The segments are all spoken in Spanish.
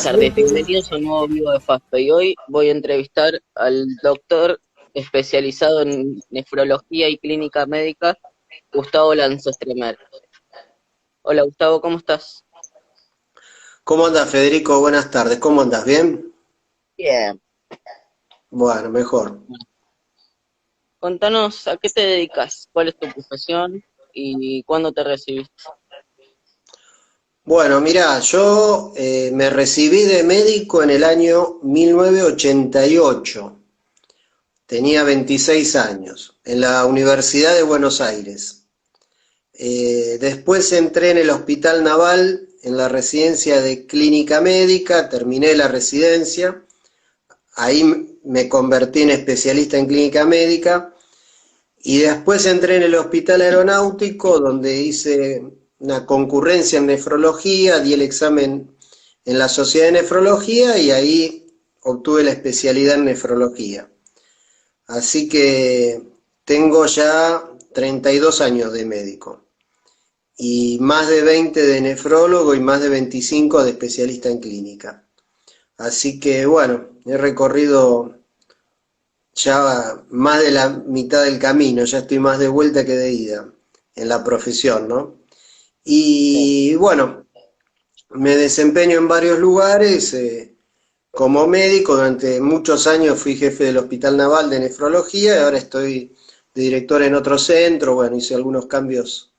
Buenas tardes, Excelente. bienvenidos a un nuevo vivo de FASPE y hoy voy a entrevistar al doctor especializado en nefrología y clínica médica, Gustavo Lanzostremer. Hola Gustavo, ¿cómo estás? ¿Cómo andas, Federico? Buenas tardes. ¿Cómo andas? ¿Bien? Bien. Bueno, mejor. Contanos a qué te dedicas, cuál es tu profesión y cuándo te recibiste. Bueno, mirá, yo me recibí de médico en el año 1988. Tenía 26 años, en la Universidad de Buenos Aires. Después entré en el Hospital Naval, en la residencia de clínica médica, terminé la residencia. Ahí me convertí en especialista en clínica médica. Y después entré en el Hospital Aeronáutico, donde hice una concurrencia en nefrología, di el examen en la Sociedad de Nefrología y ahí obtuve la especialidad en nefrología. Así que tengo ya 32 años de médico y más de 20 de nefrólogo y más de 25 de especialista en clínica. Así que bueno, he recorrido ya más de la mitad del camino, ya estoy más de vuelta que de ida en la profesión, ¿no? Sí. Y bueno, me desempeño en varios lugares, como médico. Durante muchos años fui jefe del Hospital Naval de Nefrología y ahora estoy de director en otro centro. Bueno, hice algunos cambios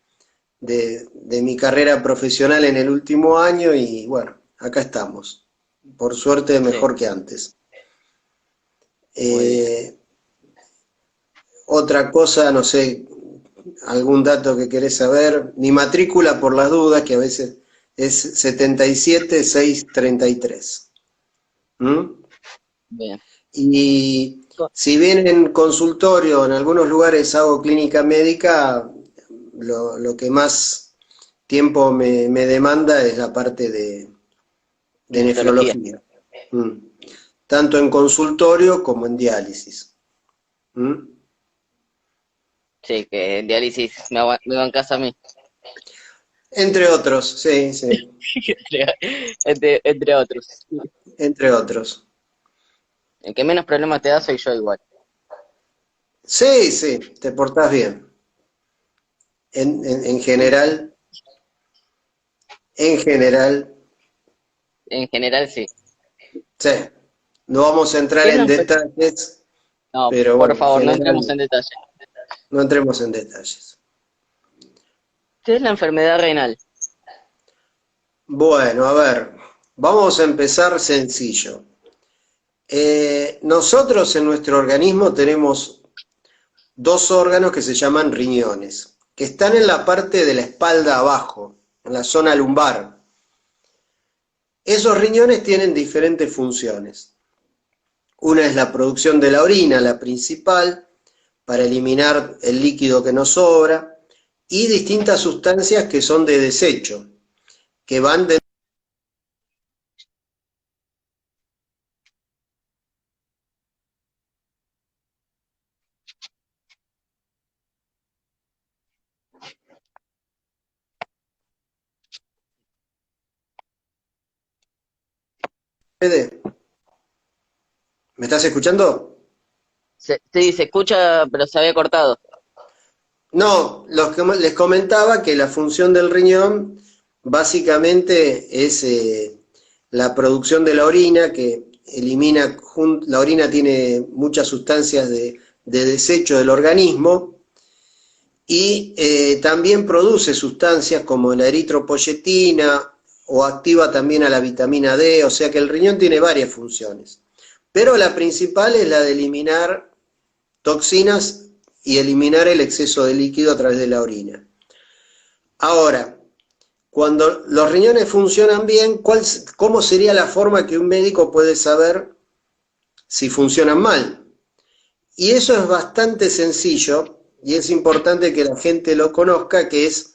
de mi carrera profesional en el último año y bueno, acá estamos. Por suerte Sí, mejor que antes. muy bien. Eh, Otra cosa, no sé, algún dato que querés saber. Mi matrícula, por las dudas, que a veces es 77633. ¿Mm? Bien. Y si bien en consultorio, en algunos lugares hago clínica médica, lo que más tiempo me demanda es la parte de Nefrología. nefrología. ¿Mm? Tanto en consultorio como en diálisis. ¿Mm? Sí, que en diálisis me bancas a mí. Entre otros, sí, sí, Entre otros. entre otros. El que menos problemas te da soy yo igual. Sí, sí, te portás bien. En general, en general, En general sí. sí. No vamos a entrar ¿Qué es en la enfer- detalles, No, pero por bueno, en favor, no entremos general, en detalle. no entremos en detalles. ¿Qué es la enfermedad renal? Bueno, a ver, vamos a empezar sencillo. Nosotros en nuestro organismo tenemos dos órganos que se llaman riñones, que están en la parte de la espalda abajo, en la zona lumbar. Esos riñones tienen diferentes funciones. Una es la producción de la orina, la principal, para eliminar el líquido que nos sobra, y distintas sustancias que son de desecho, que van de... ¿Me estás escuchando? Sí, se escucha, pero se había cortado. No, los que les comentaba que la función del riñón básicamente es la producción de la orina, que elimina, la orina tiene muchas sustancias de desecho del organismo y también produce sustancias como la eritropoyetina o activa también a la vitamina D, o sea que el riñón tiene varias funciones. Pero la principal es la de eliminar toxinas y eliminar el exceso de líquido a través de la orina. Ahora, cuando los riñones funcionan bien, ¿cómo sería la forma que un médico puede saber si funcionan mal? Y eso es bastante sencillo y es importante que la gente lo conozca, que es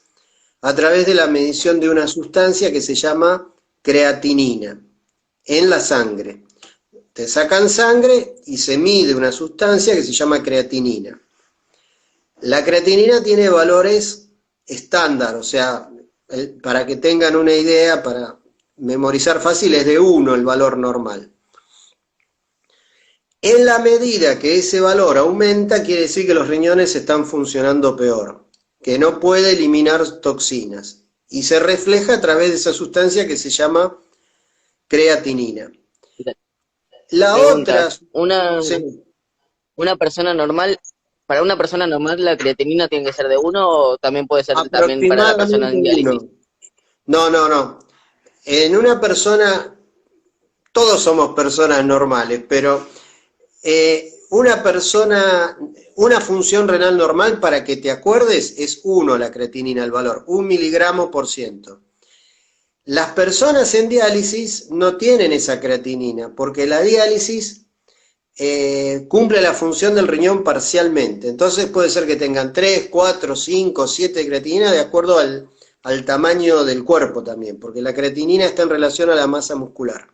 a través de la medición de una sustancia que se llama creatinina en la sangre. Te sacan sangre y se mide una sustancia que se llama creatinina. La creatinina tiene valores estándar, o sea, para que tengan una idea, para memorizar fácil, es de 1 el valor normal. En la medida que ese valor aumenta, quiere decir que los riñones están funcionando peor, que no puede eliminar toxinas, y se refleja a través de esa sustancia que se llama creatinina. La Pregunta, otra... Sí. una persona normal, para una persona normal la creatinina tiene que ser de 1 o también puede ser también para la persona Aproximadamente en diálisis. 1. No. En una persona, todos somos personas normales, pero una persona, una función renal normal, para que te acuerdes, es 1 la creatinina, el valor, 1 miligramo por ciento. Las personas en diálisis no tienen esa creatinina, porque la diálisis cumple la función del riñón parcialmente. Entonces puede ser que tengan 3, 4, 5, 7 creatinina de acuerdo al tamaño del cuerpo también, porque la creatinina está en relación a la masa muscular.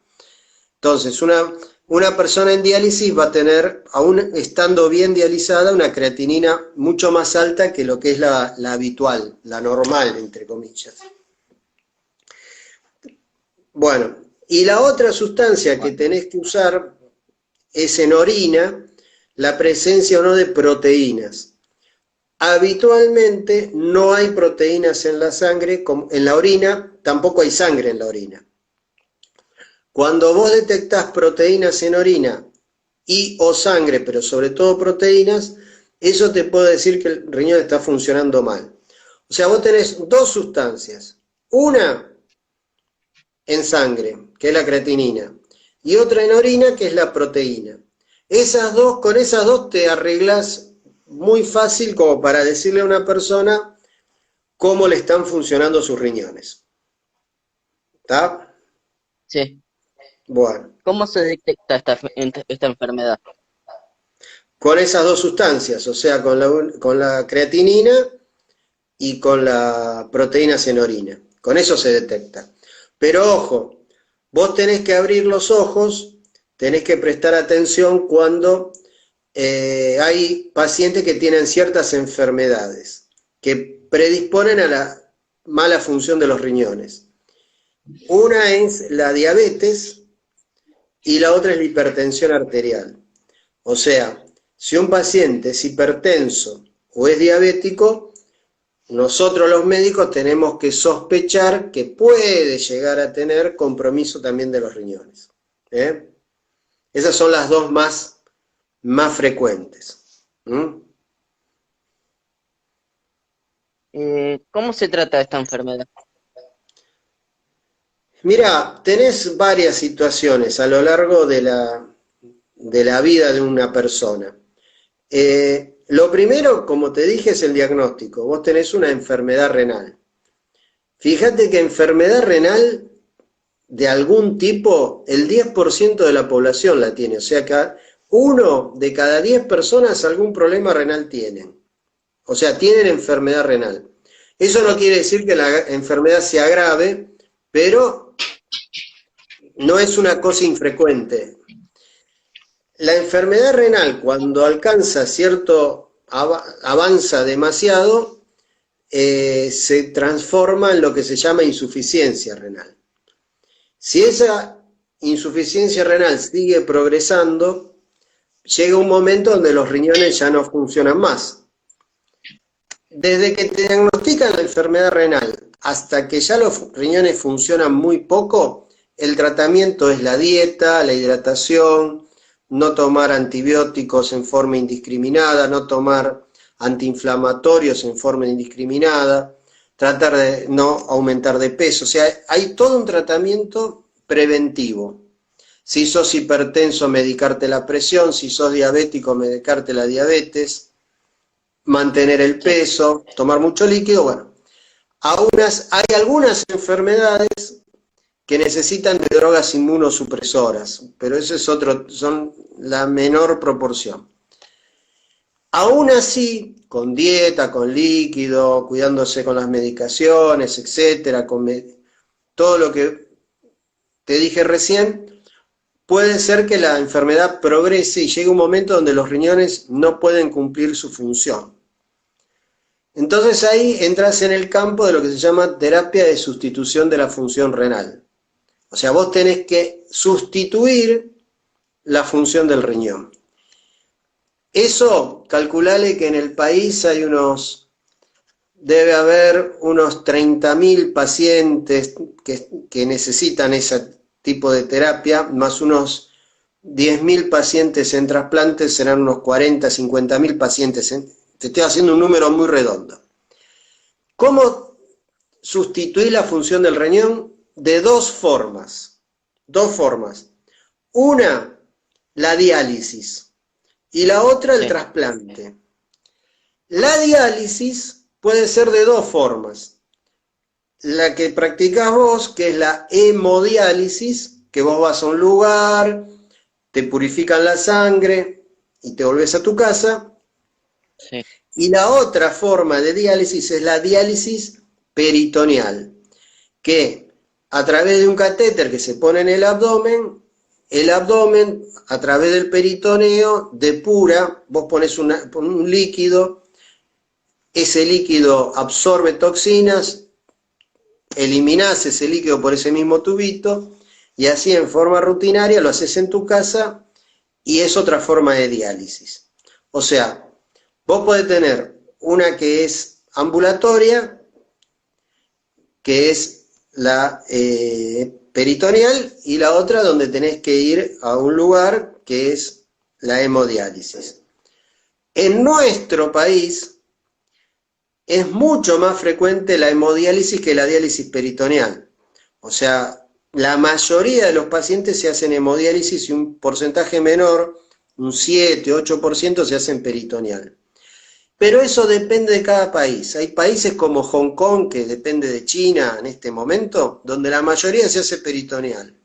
Entonces, una persona en diálisis va a tener, aún estando bien dializada, una creatinina mucho más alta que lo que es la habitual, la normal, entre comillas. Bueno, y la otra sustancia que tenés que usar es en orina, la presencia o no de proteínas. Habitualmente no hay proteínas en la sangre, en la orina, tampoco hay sangre en la orina. Cuando vos detectás proteínas en orina y o sangre, pero sobre todo proteínas, eso te puede decir que el riñón está funcionando mal. O sea, vos tenés dos sustancias, una en sangre, que es la creatinina, y otra en orina, que es la proteína. Con esas dos te arreglás muy fácil como para decirle a una persona cómo le están funcionando sus riñones. ¿Está? Sí. Bueno, ¿Cómo se detecta esta enfermedad? con esas dos sustancias, o sea, con la creatinina y con la proteína en orina. Con eso se detecta. Pero ojo, vos tenés que abrir los ojos, tenés que prestar atención cuando hay pacientes que tienen ciertas enfermedades que predisponen a la mala función de los riñones. Una es la diabetes y la otra es la hipertensión arterial. O sea, si un paciente es hipertenso o es diabético, nosotros los médicos tenemos que sospechar que puede llegar a tener compromiso también de los riñones. Esas son las dos más frecuentes. ¿Cómo se trata esta enfermedad? Mira, tenés varias situaciones a lo largo de la vida de una persona. Lo primero, como te dije, es el diagnóstico. Vos tenés una enfermedad renal. Fíjate que enfermedad renal de algún tipo, el 10% de la población la tiene. O sea que 1 de cada 10 personas algún problema renal tienen. O sea, tienen enfermedad renal. Eso no quiere decir que la enfermedad sea grave, pero no es una cosa infrecuente. La enfermedad renal, cuando alcanza avanza demasiado, se transforma en lo que se llama insuficiencia renal. Si esa insuficiencia renal sigue progresando, llega un momento donde los riñones ya no funcionan más. Desde que te diagnostican la enfermedad renal hasta que ya los riñones funcionan muy poco, el tratamiento es la dieta, la hidratación, no tomar antibióticos en forma indiscriminada, no tomar antiinflamatorios en forma indiscriminada, tratar de no aumentar de peso. O sea, hay todo un tratamiento preventivo. Si sos hipertenso, medicarte la presión; si sos diabético, medicarte la diabetes; mantener el peso, tomar mucho líquido. Bueno, hay algunas enfermedades que necesitan de drogas inmunosupresoras, pero eso es son la menor proporción. Aún así, con dieta, con líquido, cuidándose con las medicaciones, etcétera, todo lo que te dije recién, puede ser que la enfermedad progrese y llegue un momento donde los riñones no pueden cumplir su función. Entonces ahí entras en el campo de lo que se llama terapia de sustitución de la función renal. O sea, vos tenés que sustituir la función del riñón. Eso, calculale que en el país debe haber unos 30.000 pacientes que necesitan ese tipo de terapia, más unos 10.000 pacientes en trasplantes, serán unos 40, 50.000 pacientes. Te estoy haciendo un número muy redondo. ¿Cómo sustituir la función del riñón? De dos formas. Una, la diálisis, y la otra, el trasplante. La diálisis puede ser de dos formas. La que practicás vos, que es la hemodiálisis, que vos vas a un lugar, te purifican la sangre y te volvés a tu casa. Sí. Y la otra forma de diálisis es la diálisis peritoneal, que a través de un catéter que se pone en el abdomen a través del peritoneo depura, vos pones un líquido, ese líquido absorbe toxinas, eliminás ese líquido por ese mismo tubito, y así en forma rutinaria lo haces en tu casa, y es otra forma de diálisis. O sea, vos podés tener una que es ambulatoria, que es la peritoneal, y la otra donde tenés que ir a un lugar, que es la hemodiálisis. En nuestro país es mucho más frecuente la hemodiálisis que la diálisis peritoneal. O sea, la mayoría de los pacientes se hacen hemodiálisis y un porcentaje menor, un 7, 8%, se hacen peritoneal. Pero eso depende de cada país. Hay países como Hong Kong, que depende de China en este momento, donde la mayoría se hace peritoneal.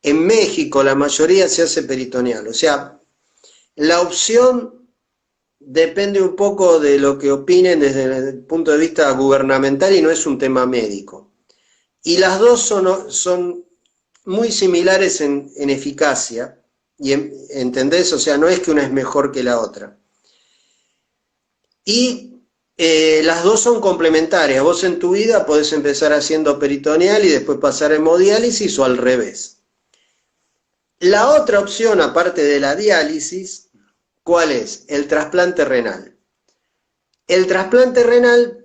En México la mayoría se hace peritoneal. O sea, la opción depende un poco de lo que opinen desde el punto de vista gubernamental y no es un tema médico. Y las dos son muy similares en eficacia, y ¿entendés? O sea, no es que una es mejor que la otra. Y las dos son complementarias. Vos en tu vida podés empezar haciendo peritoneal y después pasar a hemodiálisis, o al revés. La otra opción, aparte de la diálisis, ¿cuál es? El trasplante renal. El trasplante renal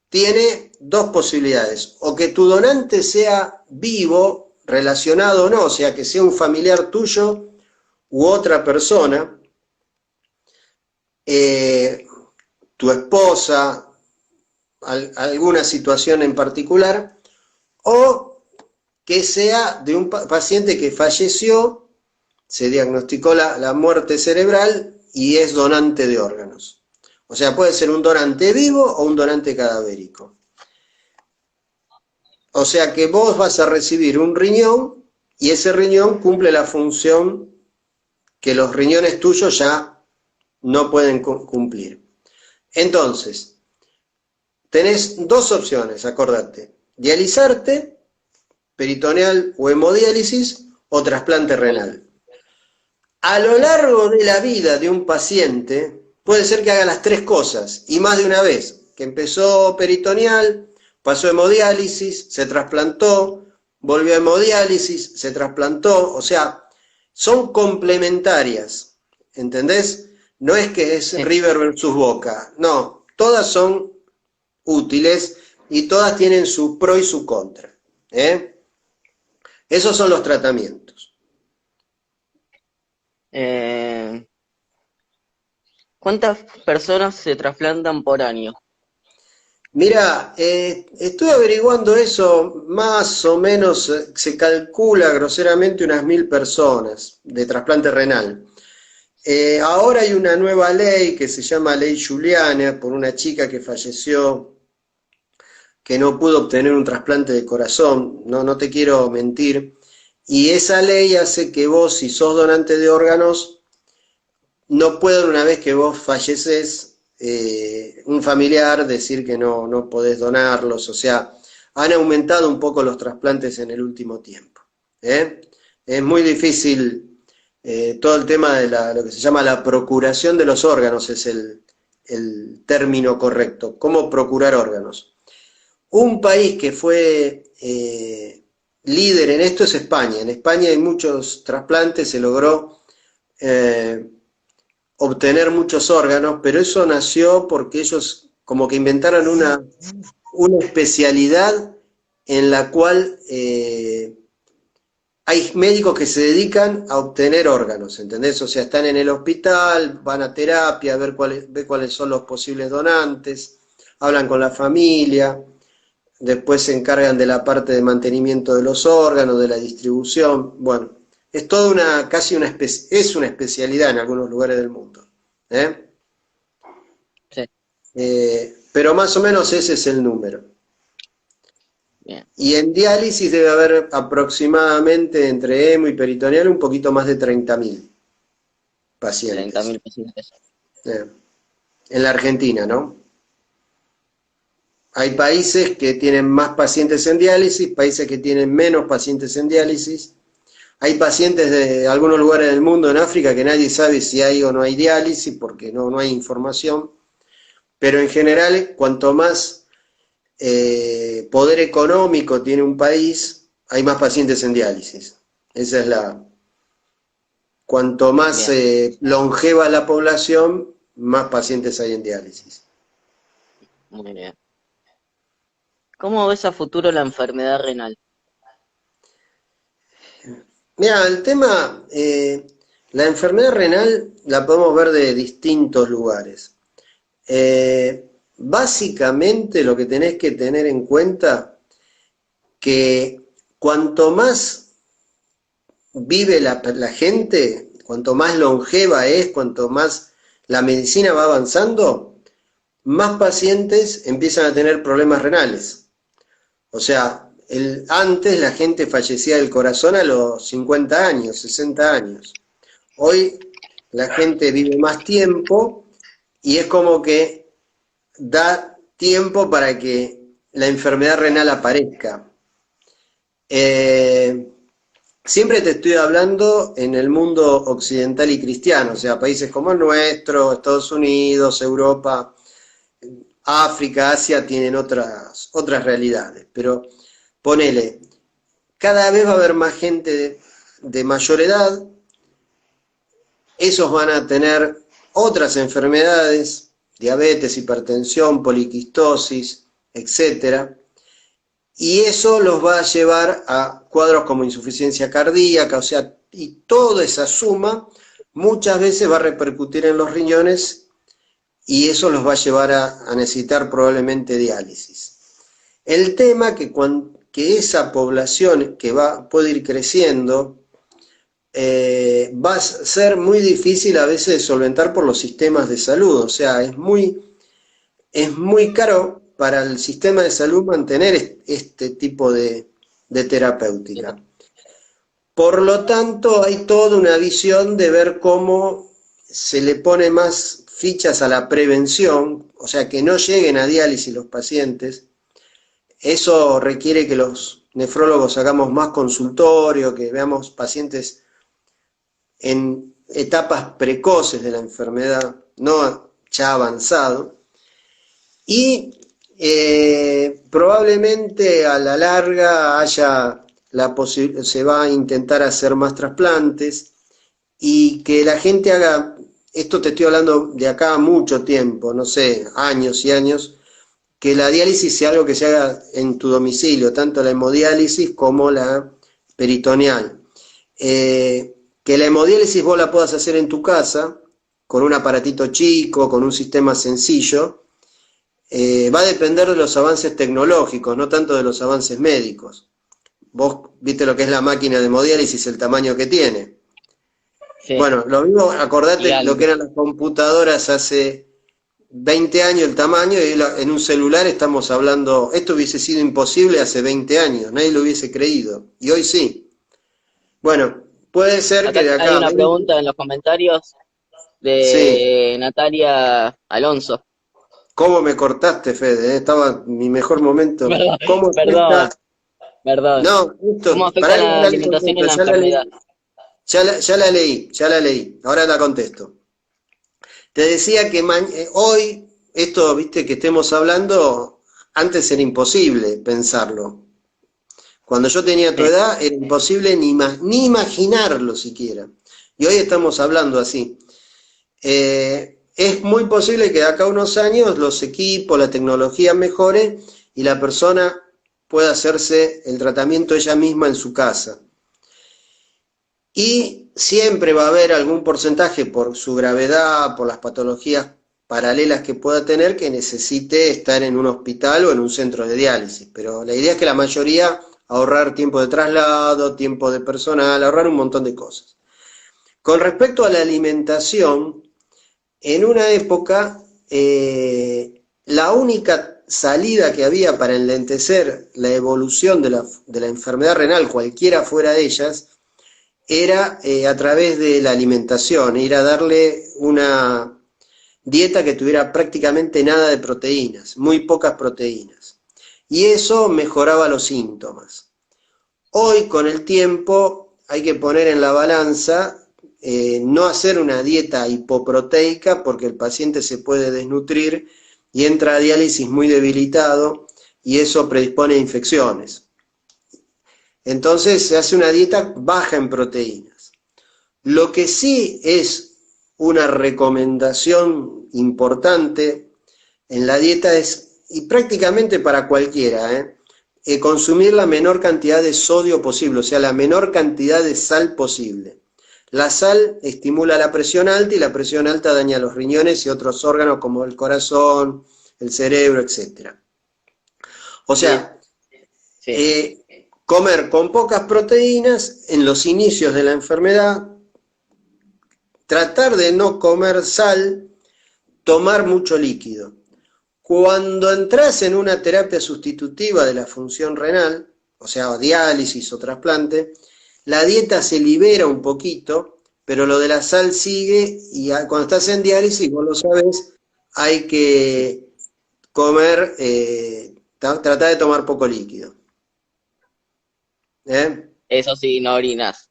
tiene dos posibilidades: o que tu donante sea vivo, relacionado o no, o sea, que sea un familiar tuyo u otra persona, tu esposa, alguna situación en particular, o que sea de un paciente que falleció, se diagnosticó la muerte cerebral y es donante de órganos. O sea, puede ser un donante vivo o un donante cadavérico. O sea que vos vas a recibir un riñón y ese riñón cumple la función que los riñones tuyos ya no pueden cumplir. Entonces, tenés dos opciones, acordate: dializarte, peritoneal o hemodiálisis, o trasplante renal. A lo largo de la vida de un paciente, puede ser que haga las tres cosas, y más de una vez, que empezó peritoneal, pasó a hemodiálisis, se trasplantó, volvió a hemodiálisis, se trasplantó. O sea, son complementarias, ¿entendés? No es que es River versus Boca, no, todas son útiles y todas tienen su pro y su contra. Esos son los tratamientos. ¿Cuántas personas se trasplantan por año? Mira, estuve averiguando eso, más o menos se calcula groseramente unas 1.000 personas de trasplante renal. Ahora hay una nueva ley que se llama Ley Juliana, por una chica que falleció, que no pudo obtener un trasplante de corazón, no te quiero mentir, y esa ley hace que vos, si sos donante de órganos, no pueden, una vez que vos falleces, un familiar decir que no podés donarlos. O sea, han aumentado un poco los trasplantes en el último tiempo. Es muy difícil, todo el tema de lo que se llama la procuración de los órganos, es el término correcto. ¿Cómo procurar órganos? Un país que fue líder en esto es España. En España hay muchos trasplantes, se logró obtener muchos órganos, pero eso nació porque ellos como que inventaron una especialidad en la cual hay médicos que se dedican a obtener órganos, ¿entendés? O sea, están en el hospital, van a terapia, a ver cuáles son los posibles donantes, hablan con la familia, después se encargan de la parte de mantenimiento de los órganos, de la distribución. Bueno, es toda es una especialidad en algunos lugares del mundo. ¿Eh? Sí, Pero más o menos ese es el número. bien. Y en diálisis debe haber aproximadamente entre hemo y peritoneal un poquito más de 30.000 pacientes. 30.000 pacientes. En la Argentina, ¿no? Hay países que tienen más pacientes en diálisis, países que tienen menos pacientes en diálisis. Hay pacientes de algunos lugares del mundo, en África, que nadie sabe si hay o no hay diálisis porque no hay información. Pero en general, cuanto más poder económico tiene un país, hay más pacientes en diálisis. Esa es la... Cuanto más longeva la población, más pacientes hay en diálisis. Muy bien. ¿Cómo ves a futuro la enfermedad renal? Mira, el tema, la enfermedad renal la podemos ver de distintos lugares. Básicamente lo que tenés que tener en cuenta que cuanto más vive la gente, cuanto más longeva es, cuanto más la medicina va avanzando, más pacientes empiezan a tener problemas renales. O sea, antes la gente fallecía del corazón a los 50 años, 60 años. Hoy la gente vive más tiempo y es como que da tiempo para que la enfermedad renal aparezca. Siempre te estoy hablando en el mundo occidental y cristiano, o sea, países como el nuestro, Estados Unidos, Europa, África, Asia tienen otras realidades, pero ponele, cada vez va a haber más gente de mayor edad, esos van a tener otras enfermedades, diabetes, hipertensión, poliquistosis, etcétera, y eso los va a llevar a cuadros como insuficiencia cardíaca, o sea, y toda esa suma muchas veces va a repercutir en los riñones y eso los va a llevar a necesitar probablemente diálisis. El tema que esa población que puede ir creciendo va a ser muy difícil a veces de solventar por los sistemas de salud, o sea, es muy caro para el sistema de salud mantener este tipo de terapéutica. Por lo tanto, hay toda una visión de ver cómo se le pone más fichas a la prevención, o sea, que no lleguen a diálisis los pacientes. Eso requiere que los nefrólogos hagamos más consultorio, que veamos pacientes en etapas precoces de la enfermedad, no ya avanzado. Y probablemente a la larga se va a intentar hacer más trasplantes y que la gente haga, esto te estoy hablando de acá a mucho tiempo, no sé, años y años, que la diálisis sea algo que se haga en tu domicilio, tanto la hemodiálisis como la peritoneal. Que la hemodiálisis vos la puedas hacer en tu casa, con un aparatito chico, con un sistema sencillo, va a depender de los avances tecnológicos, no tanto de los avances médicos. Vos viste lo que es la máquina de hemodiálisis, el tamaño que tiene. Sí. Bueno, lo mismo, acordate lo que eran las computadoras hace 20 años, el tamaño, y en un celular estamos hablando, esto hubiese sido imposible hace 20 años, nadie lo hubiese creído, y hoy sí. Bueno, puede ser que de acá... Hay una pregunta en los comentarios de Natalia Alonso. ¿Cómo me cortaste, Fede? Estaba en mi mejor momento. Perdón, ¿Cómo perdón. No, esto, ¿Cómo afecta la alimentación y la enfermedad? Ya la leí. Ahora la contesto. Te decía que hoy, esto, viste, que estemos hablando, antes era imposible pensarlo. Cuando yo tenía tu edad era imposible ni imaginarlo siquiera. Y hoy estamos hablando así. Es muy posible que de acá a unos años los equipos, la tecnología mejore y la persona pueda hacerse el tratamiento ella misma en su casa. Y siempre va a haber algún porcentaje por su gravedad, por las patologías paralelas que pueda tener, que necesite estar en un hospital o en un centro de diálisis. Pero la idea es que la mayoría ahorrar tiempo de traslado, tiempo de personal, ahorrar un montón de cosas. Con respecto a la alimentación, en una época la única salida que había para enlentecer la evolución de la enfermedad renal, cualquiera fuera de ellas, era a través de la alimentación, ir a darle una dieta que tuviera prácticamente nada de proteínas, muy pocas proteínas. Y eso mejoraba los síntomas. Hoy, con el tiempo, hay que poner en la balanza no hacer una dieta hipoproteica porque el paciente se puede desnutrir y entra a diálisis muy debilitado y eso predispone a infecciones. Entonces se hace una dieta baja en proteínas. Lo que sí es una recomendación importante en la dieta es, y prácticamente para cualquiera, consumir la menor cantidad de sodio posible, o sea, la menor cantidad de sal posible. La sal estimula la presión alta y la presión alta daña los riñones y otros órganos como el corazón, el cerebro, etc. O sea, comer con pocas proteínas en los inicios de la enfermedad, tratar de no comer sal, tomar mucho líquido. Cuando entras en una terapia sustitutiva de la función renal, o sea, diálisis o trasplante, la dieta se libera un poquito, pero lo de la sal sigue y cuando estás en diálisis, vos lo sabés, hay que comer, tratar de tomar poco líquido. Eso sí, no orinas.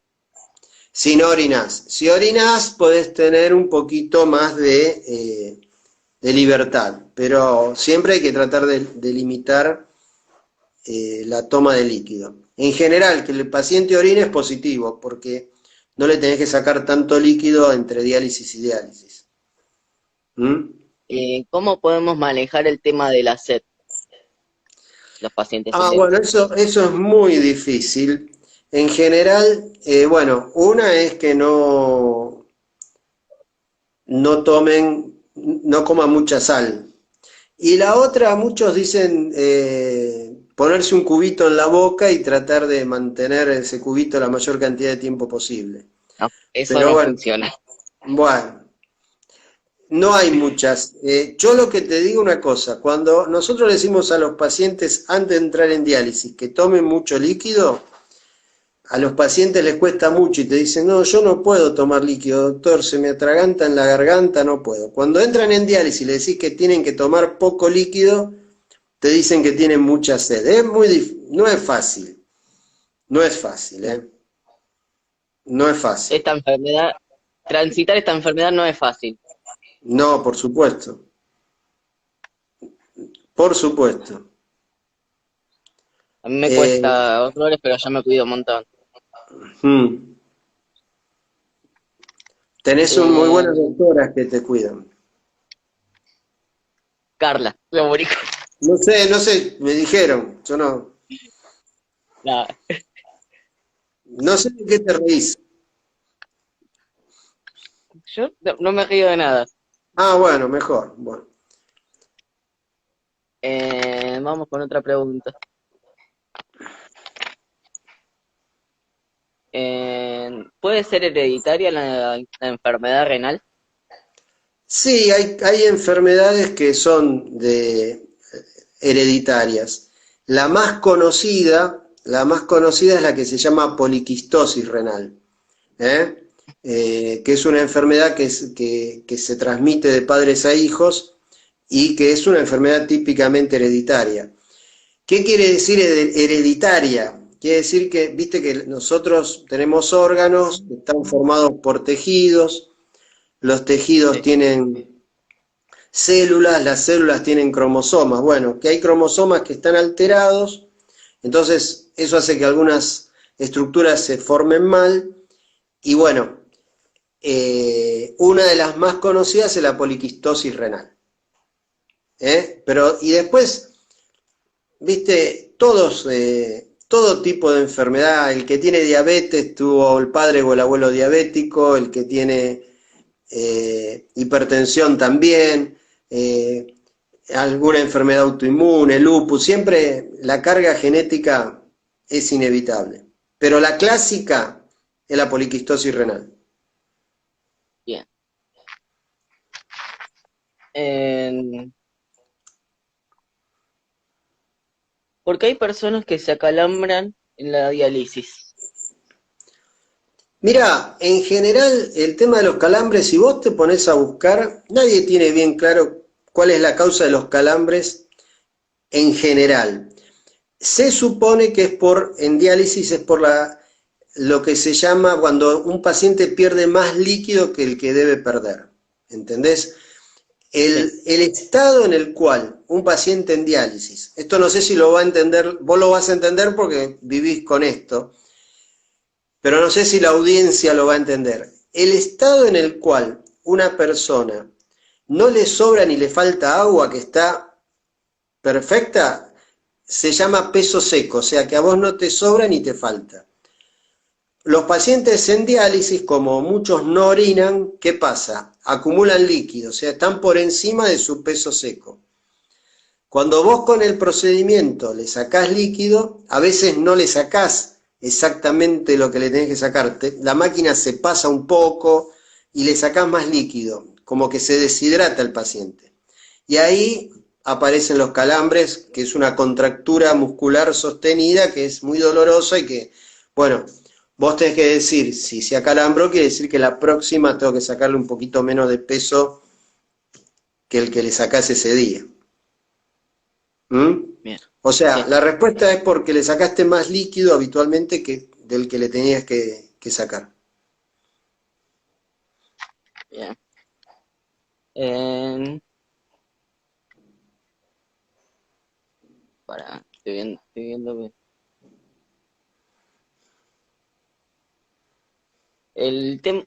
Si no orinás. Si orinás, podés tener un poquito más de libertad, pero siempre hay que tratar de limitar la toma de líquido. En general, que el paciente orine es positivo, porque no le tenés que sacar tanto líquido entre diálisis y diálisis. ¿Cómo podemos manejar el tema de la sed? Los pacientes. Bueno, eso es muy difícil. En general, bueno, una es que no coman mucha sal. Y la otra, muchos dicen ponerse un cubito en la boca y tratar de mantener ese cubito la mayor cantidad de tiempo posible. No, eso Pero no bueno, funciona. Bueno, no hay muchas. Yo lo que te digo una cosa, cuando nosotros le decimos a los pacientes antes de entrar en diálisis que tomen mucho líquido, a los pacientes les cuesta mucho y te dicen, no, yo no puedo tomar líquido, doctor, se me atraganta en la garganta, no puedo. Cuando entran en diálisis y le decís que tienen que tomar poco líquido, te dicen que tienen mucha sed. No es fácil, no es fácil, no es fácil. Transitar esta enfermedad no es fácil. No, por supuesto. Por supuesto. A mí me cuesta horrores, pero ya me cuido un montón. Tenés muy buenas doctoras que te cuidan. Carla, lo bonito. No sé, me dijeron, yo no. Nah. No sé de qué te reís. Yo no me río de nada. Bueno, mejor. Bueno. Vamos con otra pregunta. ¿Puede ser hereditaria la enfermedad renal? Sí, hay enfermedades que son hereditarias. La más conocida es la que se llama poliquistosis renal, que es una enfermedad que se transmite de padres a hijos y que es una enfermedad típicamente hereditaria. ¿Qué quiere decir hereditaria? Quiere decir que, viste que nosotros tenemos órganos que están formados por tejidos, los tejidos tienen células, las células tienen cromosomas. Bueno, que hay cromosomas que están alterados Entonces, eso hace que algunas estructuras se formen mal, y bueno, una de las más conocidas es la poliquistosis renal. Pero, y después, viste, todo tipo de enfermedad, el que tiene diabetes tuvo el padre o el abuelo diabético, el que tiene hipertensión también, alguna enfermedad autoinmune, lupus, siempre la carga genética es inevitable. Pero la clásica es la poliquistosis renal. Bien. En- Porque hay personas que se acalambran en la diálisis. Mira, en general el tema de los calambres, si vos te pones a buscar, nadie tiene bien claro cuál es la causa de los calambres en general. Se supone que en diálisis es por lo que se llama cuando un paciente pierde más líquido que el que debe perder. ¿Entendés? Sí. El estado en el cual un paciente en diálisis, esto no sé si lo va a entender, vos lo vas a entender porque vivís con esto, pero no sé si la audiencia lo va a entender. El estado en el cual una persona no le sobra ni le falta agua, que está perfecta, se llama peso seco, o sea que a vos no te sobra ni te falta. Los pacientes en diálisis, como muchos no orinan, ¿qué pasa? Acumulan líquido, o sea, están por encima de su peso seco. Cuando vos con el procedimiento le sacás líquido, a veces no le sacás exactamente lo que le tenés que sacar. La máquina se pasa un poco y le sacás más líquido, como que se deshidrata el paciente. Y ahí aparecen los calambres, que es una contractura muscular sostenida, que es muy dolorosa y que, bueno, vos tenés que decir, si se acalambró, quiere decir que la próxima tengo que sacarle un poquito menos de peso que el que le sacás ese día. ¿Mm? Bien. O sea, Sí. la respuesta es porque le sacaste más líquido habitualmente que del que le tenías que sacar. Bien. En- estoy viendo bien. El tem-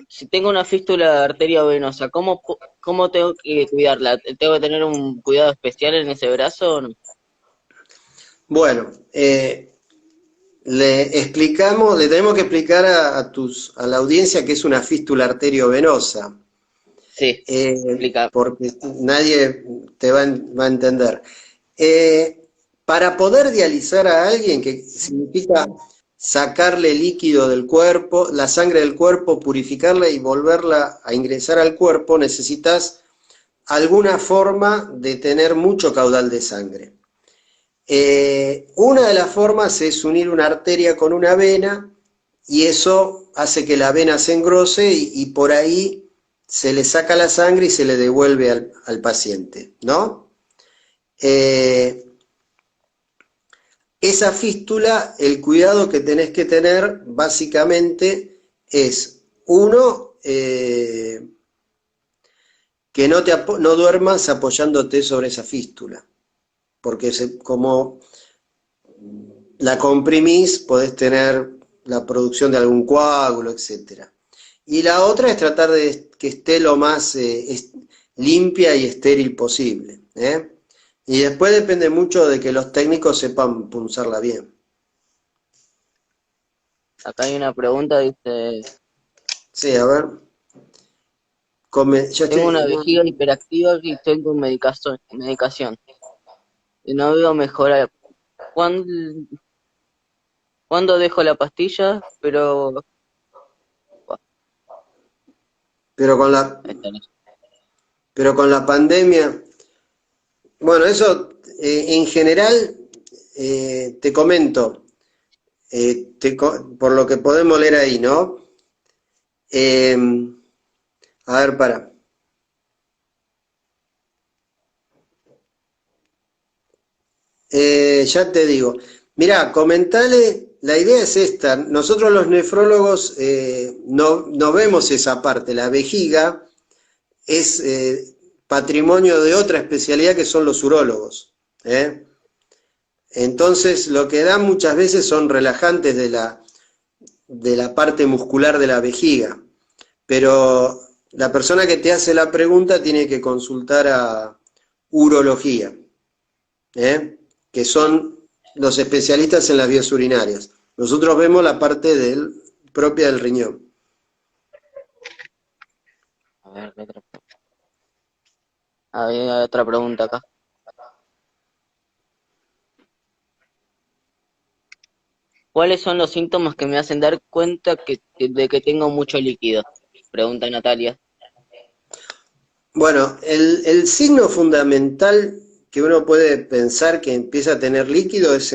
si tengo una fístula de arteria venosa, ¿cómo tengo que cuidarla? ¿Tengo que tener un cuidado especial en ese brazo o no? Bueno, le tenemos que explicar a la audiencia que es una fístula arteriovenosa, Sí, explica. porque nadie te va a entender. Eh, para poder dializar a alguien, que significa sacarle líquido del cuerpo, la sangre del cuerpo, purificarla y volverla a ingresar al cuerpo, necesitas alguna forma de tener mucho caudal de sangre. Una de las formas es unir una arteria con una vena, y eso hace que la vena se engrose y por ahí se le saca la sangre y se le devuelve al paciente, ¿no? Eh, Esa fístula, el cuidado que tenés que tener básicamente es, uno, que no duermas apoyándote sobre esa fístula, porque como la comprimís, podés tener la producción de algún coágulo, etcétera. Y la otra es tratar de que esté lo más limpia y estéril posible, ¿eh? Y después depende mucho de que los técnicos sepan punzarla bien. Acá hay una pregunta, dice, Sí, a ver. Yo tengo una no, vejiga hiperactiva y estoy con medicación. Y no veo mejora. ¿Cuándo, cuándo dejo la pastilla? Pero... Buah, pero con la, ahí está, no. pero con la pandemia, bueno, eso en general, te comento, por lo que podemos leer ahí, ¿no? Eh, a ver, ya te digo. Mirá, comentale, la idea es esta. Nosotros los nefrólogos no vemos esa parte. La vejiga es patrimonio de otra especialidad que son los urólogos, ¿eh? Entonces, lo que dan muchas veces son relajantes de la parte muscular de la vejiga, pero la persona que te hace la pregunta tiene que consultar a urología, que son los especialistas en las vías urinarias. Nosotros vemos la parte propia del riñón. A ver, ¿qué otra? Hay otra pregunta acá. ¿Cuáles son los síntomas que me hacen dar cuenta de que tengo mucho líquido? Pregunta Natalia. Bueno, el signo fundamental que uno puede pensar que empieza a tener líquido es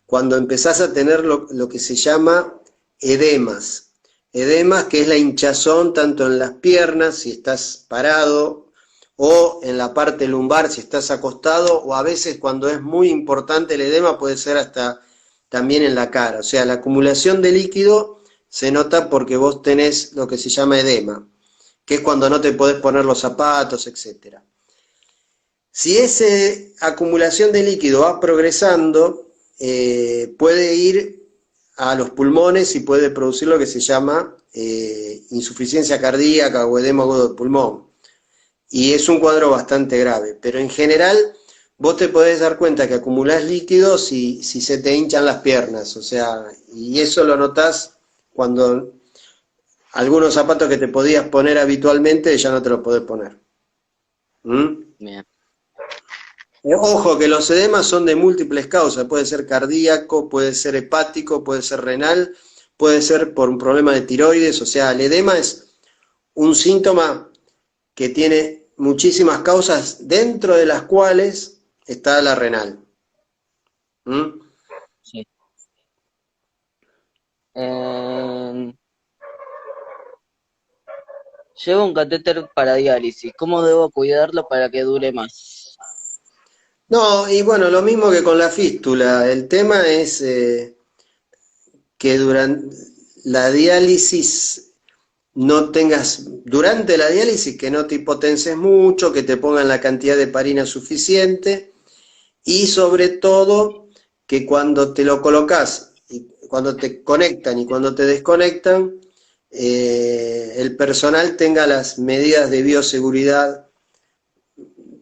cuando empezás a tener lo que se llama edemas. Edemas, que es la hinchazón tanto en las piernas, si estás parado, o en la parte lumbar, si estás acostado, o a veces cuando es muy importante el edema puede ser hasta también en la cara. O sea, la acumulación de líquido se nota porque vos tenés lo que se llama edema, que es cuando no te podés poner los zapatos, etc. Si esa acumulación de líquido va progresando, puede ir a los pulmones y puede producir lo que se llama insuficiencia cardíaca o edema agudo del pulmón. Y es un cuadro bastante grave, pero en general vos te podés dar cuenta que acumulás líquido si se te hinchan las piernas, o sea, y eso lo notás cuando algunos zapatos que te podías poner habitualmente ya no te los podés poner. Bien. Ojo que los edemas son de múltiples causas, puede ser cardíaco, puede ser hepático, puede ser renal, puede ser por un problema de tiroides, o sea, el edema es un síntoma que tiene muchísimas causas, dentro de las cuales está la renal. Sí. Llevo un catéter para diálisis. ¿Cómo debo cuidarlo para que dure más? No, y bueno, lo mismo que con la fístula, el tema es que durante la diálisis durante la diálisis que no te hipotenses mucho, que te pongan la cantidad de heparina suficiente y sobre todo que cuando te lo colocas, y cuando te conectan y cuando te desconectan, el personal tenga las medidas de bioseguridad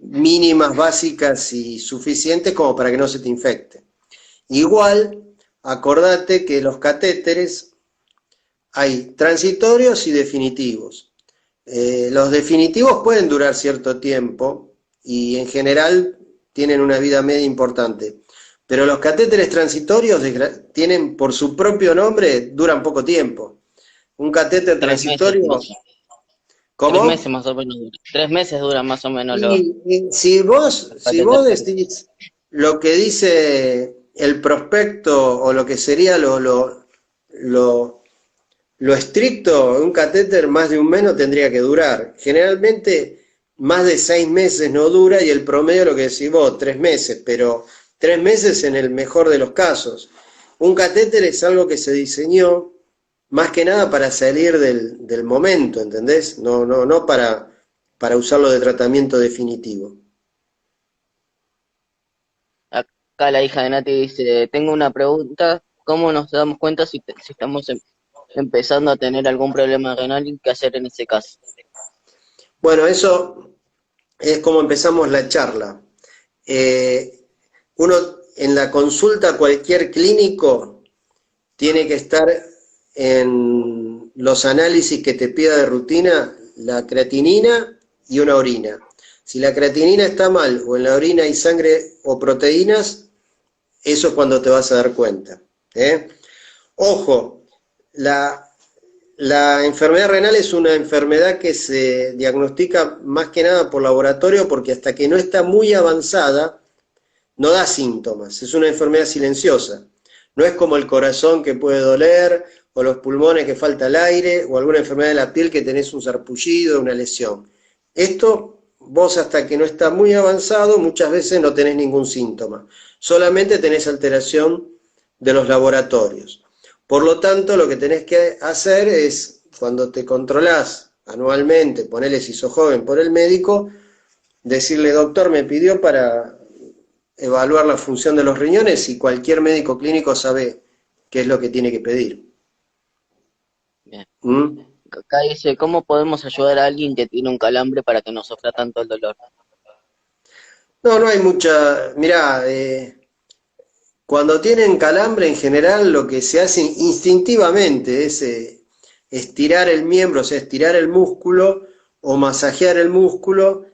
mínimas, básicas y suficientes como para que no se te infecte. Igual, acordate que los catéteres hay transitorios y definitivos. Los definitivos pueden durar cierto tiempo y en general tienen una vida media importante, pero los catéteres transitorios tienen por su propio nombre, duran poco tiempo. Un catéter 3 meses transitorio, más. ¿cómo? 3 meses más o menos dura. 3 meses duran más o menos Y si vos decís lo que dice el prospecto o lo que sería lo estricto, un catéter más de un mes no tendría que durar. Generalmente más de 6 meses no dura y el promedio lo que decís vos, 3 meses, pero 3 meses en el mejor de los casos. Un catéter es algo que se diseñó más que nada para salir del momento, ¿entendés? No para usarlo de tratamiento definitivo. Acá la hija de Nati dice, tengo una pregunta, ¿cómo nos damos cuenta si estamos empezando a tener algún problema renal y qué hacer en ese caso? Bueno, eso es como empezamos la charla. Uno en la consulta, cualquier clínico tiene que estar en los análisis que te pida de rutina la creatinina y una orina. Si la creatinina está mal o en la orina hay sangre o proteínas, eso es cuando te vas a dar cuenta. Ojo, la enfermedad renal es una enfermedad que se diagnostica más que nada por laboratorio porque hasta que no está muy avanzada no da síntomas, es una enfermedad silenciosa. No es como el corazón que puede doler, o los pulmones que falta el aire, o alguna enfermedad de la piel que tenés un sarpullido, una lesión. Esto, vos hasta que no está muy avanzado, muchas veces no tenés ningún síntoma. Solamente tenés alteración de los laboratorios. Por lo tanto, lo que tenés que hacer es, cuando te controlás anualmente, ponele si sos joven por el médico, decirle, doctor, me pidió para evaluar la función de los riñones y cualquier médico clínico sabe qué es lo que tiene que pedir. Bien. ¿Mm? Acá dice, ¿cómo podemos ayudar a alguien que tiene un calambre para que no sufra tanto el dolor? No, no hay mucha, mirá, cuando tienen calambre en general lo que se hace instintivamente es estirar el miembro, o sea, estirar el músculo o masajear el músculo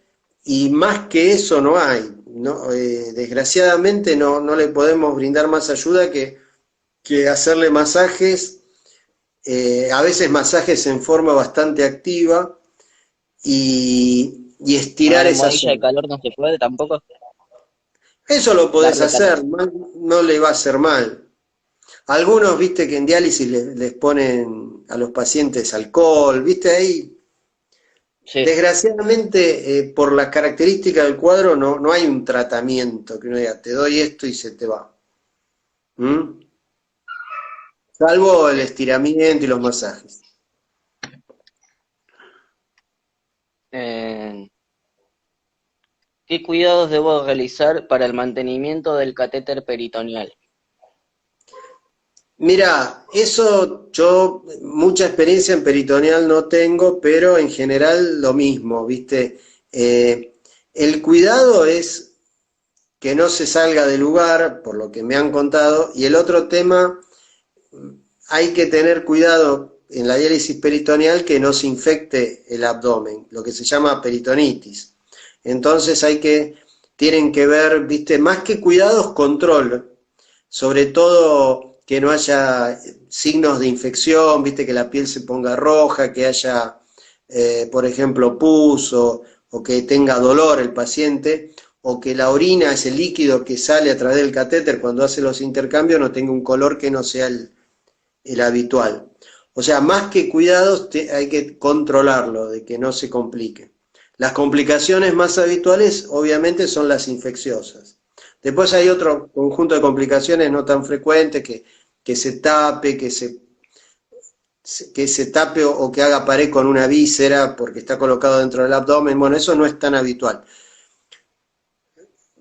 y más que eso no hay. ¿No? Desgraciadamente no le podemos brindar más ayuda que hacerle masajes, a veces masajes en forma bastante activa y ¿Una estirar esa almohadilla de zona. calor no se puede tampoco? Eso lo podés Darle calor. hacer, no le va a hacer mal. Algunos, viste, que en diálisis les ponen a los pacientes alcohol, viste, ahí. Sí. Desgraciadamente, por las características del cuadro, no hay un tratamiento que uno diga, te doy esto y se te va. ¿Mm? Salvo el estiramiento y los masajes. Eh, ¿Qué cuidados debo realizar para el mantenimiento del catéter peritoneal? Mira, eso yo mucha experiencia en peritoneal no tengo, pero en general lo mismo, ¿viste? El cuidado es que no se salga del lugar, por lo que me han contado, y el otro tema, hay que tener cuidado en la diálisis peritoneal que no se infecte el abdomen, lo que se llama peritonitis. Entonces tienen que ver, ¿viste? Más que cuidados, control, sobre todo que no haya signos de infección, viste, que la piel se ponga roja, que haya, por ejemplo, pus o que tenga dolor el paciente, o que la orina, ese líquido que sale a través del catéter cuando hace los intercambios, no tenga un color que no sea el habitual. O sea, más que cuidados, hay que controlarlo, de que no se complique. Las complicaciones más habituales, obviamente, son las infecciosas. Después hay otro conjunto de complicaciones no tan frecuentes, que se tape, que se tape o que haga pared con una víscera porque está colocado dentro del abdomen. Bueno, eso no es tan habitual.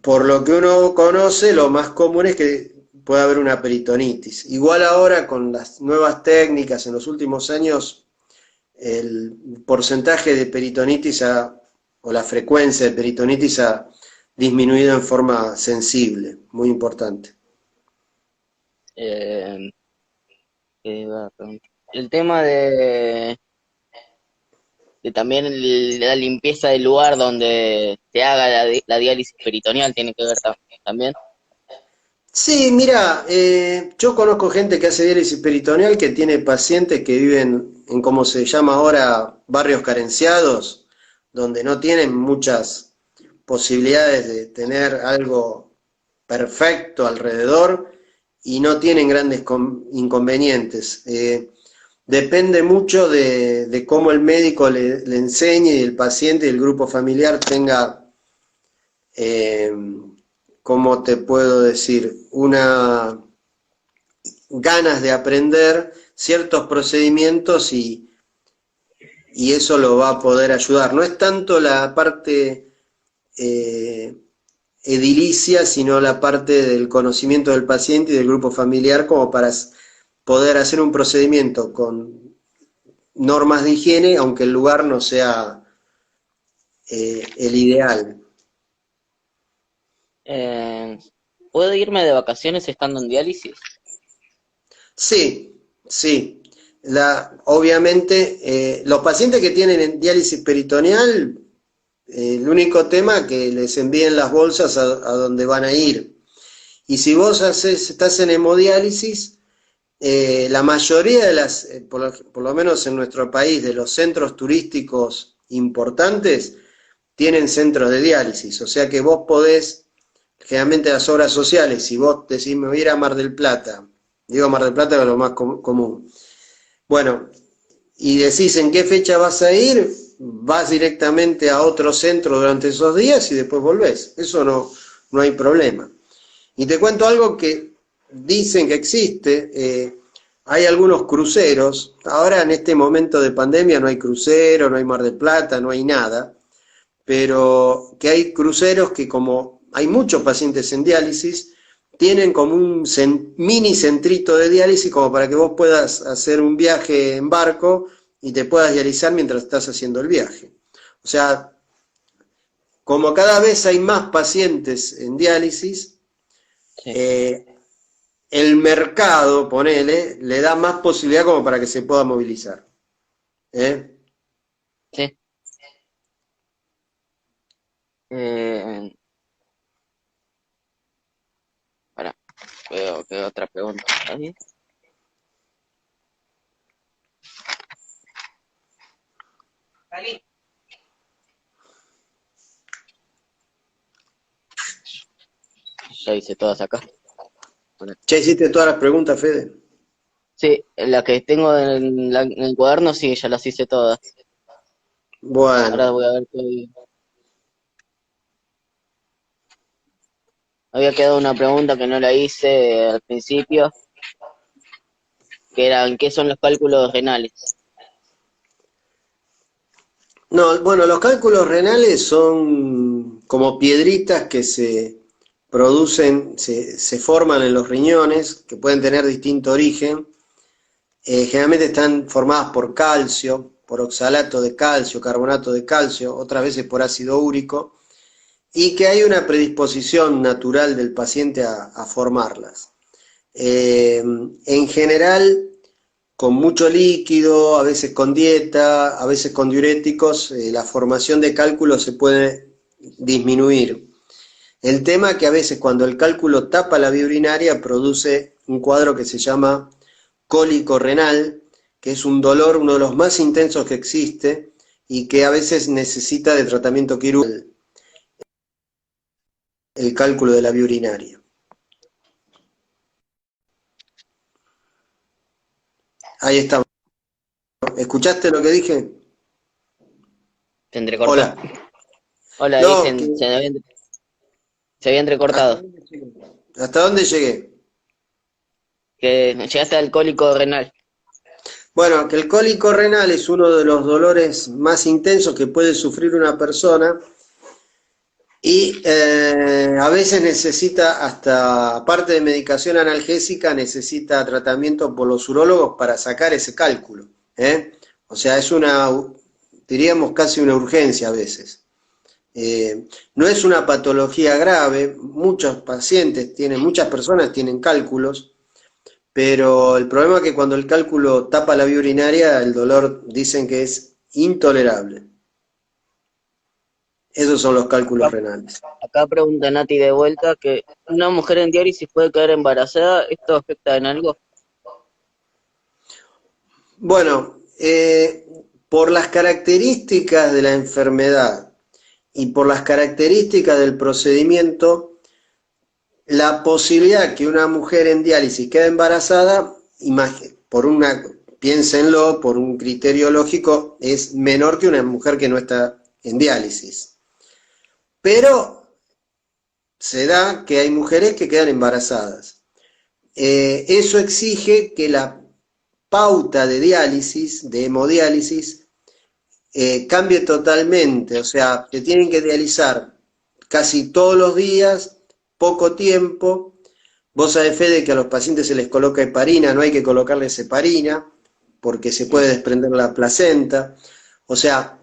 Por lo que uno conoce, lo más común es que puede haber una peritonitis. Igual ahora con las nuevas técnicas en los últimos años, el porcentaje de peritonitis o la frecuencia de peritonitis ha disminuido en forma sensible, muy importante. Eh, ¿Qué iba a preguntar? El tema de también la limpieza del lugar donde se haga la diálisis peritoneal tiene que ver también. Sí, mira, yo conozco gente que hace diálisis peritoneal que tiene pacientes que viven en, como se llama ahora, barrios carenciados, donde no tienen muchas posibilidades de tener algo perfecto alrededor y no tienen grandes inconvenientes. Depende mucho de cómo el médico le enseñe y el paciente y el grupo familiar tenga, eh, ¿cómo te puedo decir? Una ganas de aprender ciertos procedimientos y eso lo va a poder ayudar. No es tanto la parte eh, edilicia, sino la parte del conocimiento del paciente y del grupo familiar como para poder hacer un procedimiento con normas de higiene, aunque el lugar no sea el ideal. Eh, ¿Puedo irme de vacaciones estando en diálisis? Sí, sí. Obviamente, los pacientes que tienen diálisis peritoneal, el único tema es que les envíen las bolsas a donde van a ir. Y si vos estás en hemodiálisis, la mayoría de por lo menos en nuestro país, de los centros turísticos importantes, tienen centros de diálisis. O sea que vos podés, generalmente las obras sociales, si vos decís me voy a ir a Mar del Plata, digo Mar del Plata que es lo más común. Bueno, y decís en qué fecha vas a ir, vas directamente a otro centro durante esos días y después volvés. Eso no hay problema. Y te cuento algo que dicen que existe. Hay algunos cruceros. Ahora en este momento de pandemia no hay crucero, no hay Mar del Plata, no hay nada. Pero que hay cruceros que como hay muchos pacientes en diálisis, tienen como un mini centrito de diálisis como para que vos puedas hacer un viaje en barco y te puedas dializar mientras estás haciendo el viaje. O sea, como cada vez hay más pacientes en diálisis, Sí, el mercado, ponele, le da más posibilidad como para que se pueda movilizar. ¿Eh? sí. Eh, Pará, veo que otra pregunta. ¿Ahí? Ya hice todas acá. Bueno, ¿Ya hiciste todas las preguntas, Fede? sí, la que tengo en el cuaderno, sí, ya las hice todas. Ahora Bueno, voy a ver qué... Había quedado una pregunta que no la hice al principio, que era ¿en qué son los cálculos renales? no, bueno, los cálculos renales son como piedritas que se producen, se forman en los riñones, que pueden tener distinto origen. Generalmente están formadas por calcio, por oxalato de calcio, carbonato de calcio, otras veces por ácido úrico, y que hay una predisposición natural del paciente a formarlas. En general, con mucho líquido, a veces con dieta, a veces con diuréticos, la formación de cálculos se puede disminuir. El tema es que a veces cuando el cálculo tapa la vía urinaria produce un cuadro que se llama cólico renal, que es un dolor, uno de los más intensos que existe y que a veces necesita de tratamiento quirúrgico, el cálculo de la vía urinaria. Ahí estamos. ¿Escuchaste lo que dije? ¿Se entrecortó? Hola. Hola, No, dicen, se había ¿hasta entrecortado. dónde llegué? ¿Hasta dónde llegué? Que llegaste al cólico renal. Bueno, que el cólico renal es uno de los dolores más intensos que puede sufrir una persona y a veces necesita, hasta aparte de medicación analgésica, necesita tratamiento por los urólogos para sacar ese cálculo. ¿Eh? O sea, es una, diríamos casi una urgencia a veces. No es una patología grave, muchos pacientes tienen, muchas personas tienen cálculos, pero el problema es que cuando el cálculo tapa la vía urinaria, el dolor dicen que es intolerable. Esos son los cálculos Acá, renales. acá pregunta Nati de vuelta que una mujer en diálisis puede quedar embarazada. ¿Esto afecta en algo? Bueno, por las características de la enfermedad y por las características del procedimiento, la posibilidad que una mujer en diálisis quede embarazada, por una, piénsenlo, por un criterio lógico, es menor que una mujer que no está en diálisis. Pero se da que hay mujeres que quedan embarazadas. Eso exige que la pauta de diálisis, de hemodiálisis, cambie totalmente, o sea, te tienen que dializar casi todos los días, poco tiempo. Vos sabés, Fede, que a los pacientes se les coloca heparina, no hay que colocarles heparina, porque se Mm. puede desprender la placenta. O sea,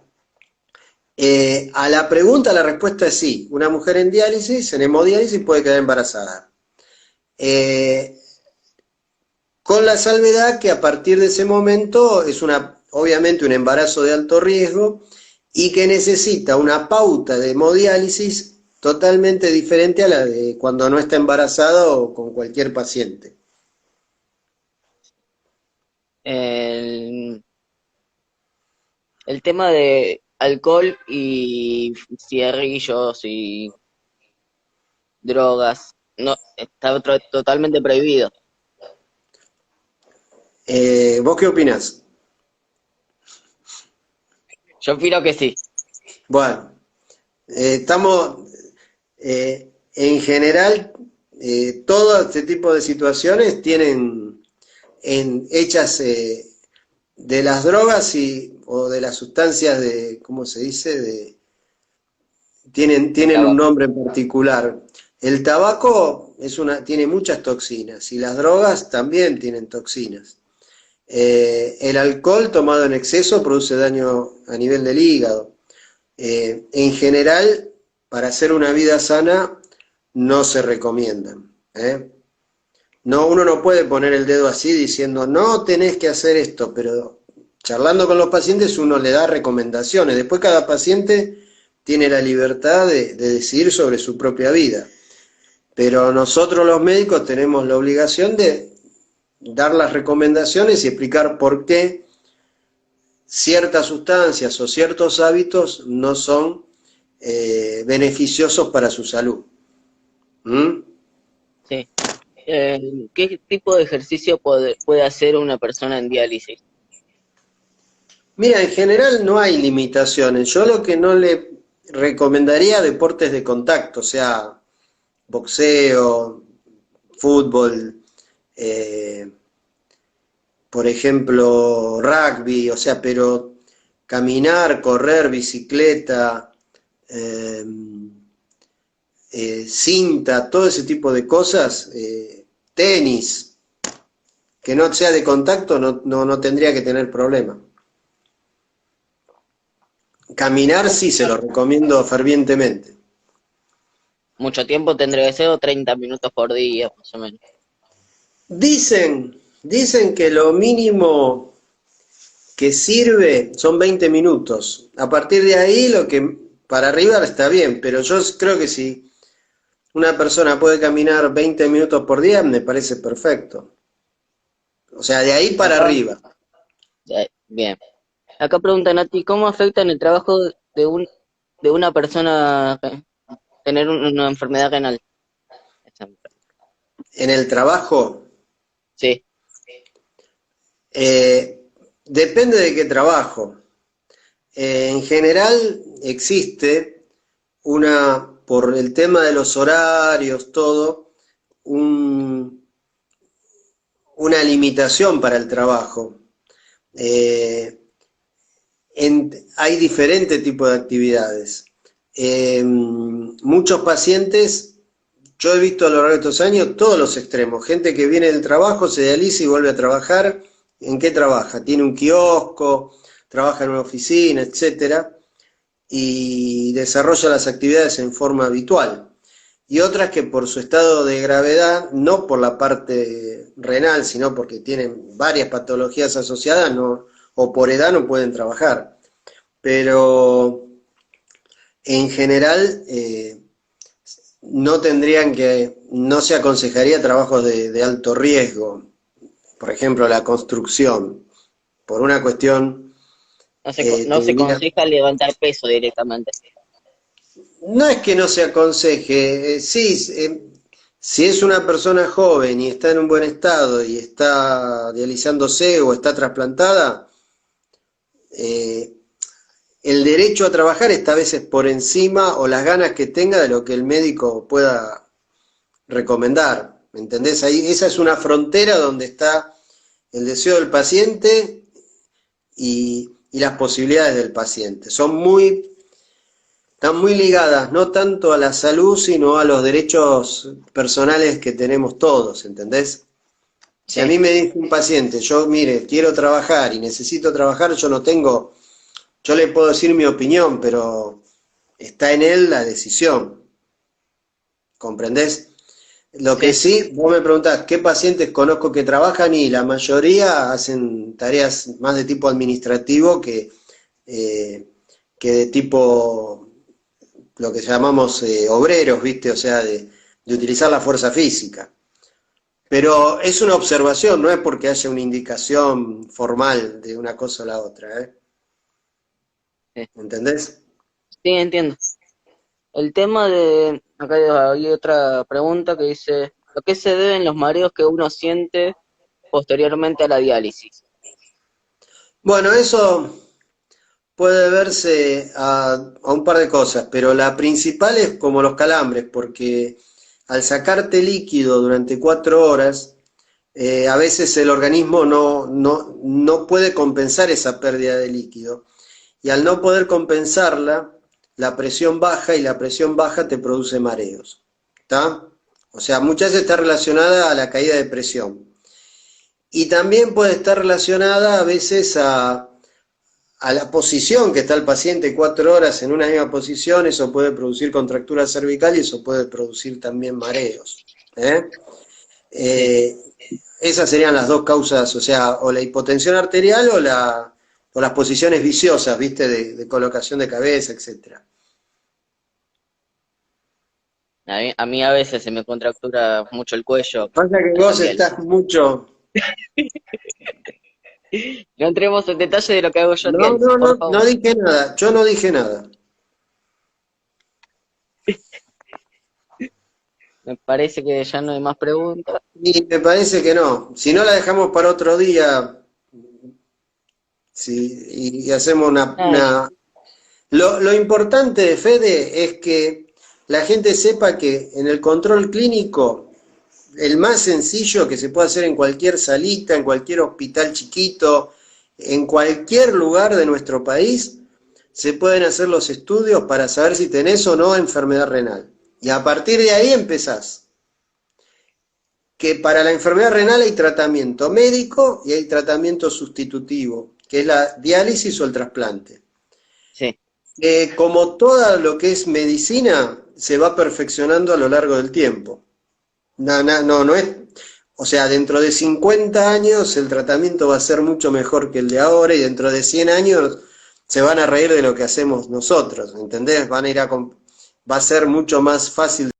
a la pregunta la respuesta es sí. Una mujer en diálisis, en hemodiálisis, puede quedar embarazada. Eh, con la salvedad que a partir de ese momento es obviamente un embarazo de alto riesgo y que necesita una pauta de hemodiálisis totalmente diferente a la de cuando no está embarazada o con cualquier paciente. El, el tema de alcohol y cigarrillos y drogas no está totalmente prohibido. ¿Vos qué opinás? Yo opino que sí. Bueno, estamos, en general, todo este tipo de situaciones tienen hechas de las drogas o de las sustancias de, ¿cómo se dice? tienen un nombre en particular. El tabaco tiene muchas toxinas y las drogas también tienen toxinas. El alcohol tomado en exceso produce daño a nivel del hígado. En general, para hacer una vida sana, no se recomiendan. No, uno no puede poner el dedo así diciendo, no tenés que hacer esto, pero charlando con los pacientes uno le da recomendaciones. Después cada paciente tiene la libertad de decidir sobre su propia vida. Pero nosotros los médicos tenemos la obligación de dar las recomendaciones y explicar por qué ciertas sustancias o ciertos hábitos no son beneficiosos para su salud. ¿Mm? Sí. ¿Qué tipo de ejercicio puede hacer una persona en diálisis? Mira, en general no hay limitaciones. Yo lo que no le recomendaría deportes de contacto, o sea, boxeo, fútbol, por ejemplo, rugby, o sea, pero caminar, correr, bicicleta, eh, cinta, todo ese tipo de cosas, tenis, que no sea de contacto, no tendría que tener problema. Caminar sí se lo recomiendo fervientemente. Mucho tiempo tendría que ser, o 30 minutos por día, más o menos. Dicen que lo mínimo que sirve son 20 minutos. A partir de ahí, lo que para arriba está bien, pero yo creo que si una persona puede caminar 20 minutos por día, me parece perfecto. O sea, de ahí para Acá, arriba. bien. Acá preguntan a ti, ¿cómo afecta en el trabajo de una persona tener una enfermedad renal? En el trabajo, Sí, depende de qué trabajo. En general existe por el tema de los horarios, todo, una limitación para el trabajo. Eh, hay diferentes tipos de actividades. Muchos pacientes, yo he visto a lo largo de estos años todos los extremos, gente que viene del trabajo, se dializa y vuelve a trabajar. ¿En qué trabaja? Tiene un kiosco, trabaja en una oficina, etcétera, y desarrolla las actividades en forma habitual. Y otras que por su estado de gravedad, no por la parte renal, sino porque tienen varias patologías asociadas, o por edad no pueden trabajar. Pero en general no se aconsejaría trabajos de alto riesgo, por ejemplo la construcción, por una cuestión, no se aconseja levantar peso directamente. no es que no se aconseje, sí, si es una persona joven y está en un buen estado y está dializándose o está trasplantada, eh, el derecho a trabajar está a veces por encima o las ganas que tenga de lo que el médico pueda recomendar. ¿Me entendés? Ahí, esa es una frontera donde está el deseo del paciente y las posibilidades del paciente. Están muy ligadas, no tanto a la salud, sino a los derechos personales que tenemos todos, ¿entendés? Si a mí me dice un paciente, yo mire, quiero trabajar y necesito trabajar, yo le puedo decir mi opinión, pero está en él la decisión. ¿Comprendés? Lo que sí, vos me preguntás, ¿qué pacientes conozco que trabajan? Y la mayoría hacen tareas más de tipo administrativo que de tipo, lo que llamamos obreros, ¿viste? O sea, de utilizar la fuerza física. Pero es una observación, no es porque haya una indicación formal de una cosa a la otra, ¿eh? ¿Entendés? Sí, entiendo. El tema de, acá hay otra pregunta que dice, ¿a qué se deben los mareos que uno siente posteriormente a la diálisis? Bueno, eso puede verse a un par de cosas, pero la principal es como los calambres, porque al sacarte líquido durante 4 horas, a veces el organismo no puede compensar esa pérdida de líquido. Y al no poder compensarla, la presión baja y la presión baja te produce mareos. ¿Está? O sea, muchas veces está relacionada a la caída de presión. Y también puede estar relacionada a veces a la posición que está el paciente 4 horas en una misma posición, eso puede producir contractura cervical y eso puede producir también mareos. Sí. Esas serían las dos causas, o sea, o la hipotensión arterial o las posiciones viciosas, ¿viste? De colocación de cabeza, etcétera. A mí a veces se me contractura mucho el cuello, Pasa que vos Santiago. estás mucho. No entremos en detalle de lo que hago yo, No, Tiel, no, por no, no favor. dije nada, yo no dije nada. Me parece que ya no hay más preguntas. Y me parece que no. Si no, la dejamos para otro día, sí, y hacemos Ay, Lo importante de Fede es que la gente sepa que en el control clínico, el más sencillo que se puede hacer en cualquier salita, en cualquier hospital chiquito, en cualquier lugar de nuestro país, se pueden hacer los estudios para saber si tenés o no enfermedad renal. Y a partir de ahí empezás. Que para la enfermedad renal hay tratamiento médico y hay tratamiento sustitutivo, que es la diálisis o el trasplante. sí, Como todo lo que es medicina, se va perfeccionando a lo largo del tiempo. No es, o sea, dentro de 50 años el tratamiento va a ser mucho mejor que el de ahora y dentro de 100 años se van a reír de lo que hacemos nosotros, ¿entendés? Va a ser mucho más fácil